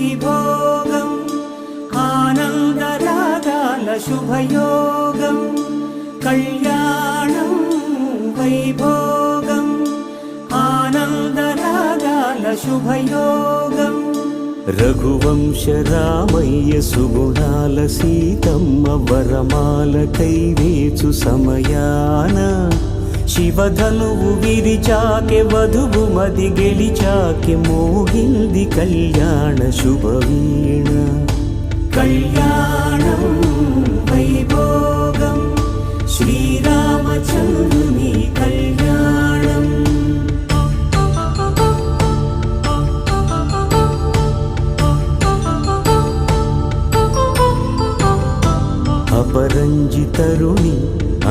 వైభోగం ఆనందరాగాల శుభయోగం కళ్యాణం వైభోగం ఆనందరాగాల శుభయోగం రఘువంశ రామయ్య సుగుణాల సీతమ్మ వరమాల కైవేచు సమయాన శివధనువు విరిచాకె వధువు మది గెలిచాకె మోగింది కళ్యాణ శుభవీణ కళ్యాణం వైభోగం శ్రీరామచంద్రుని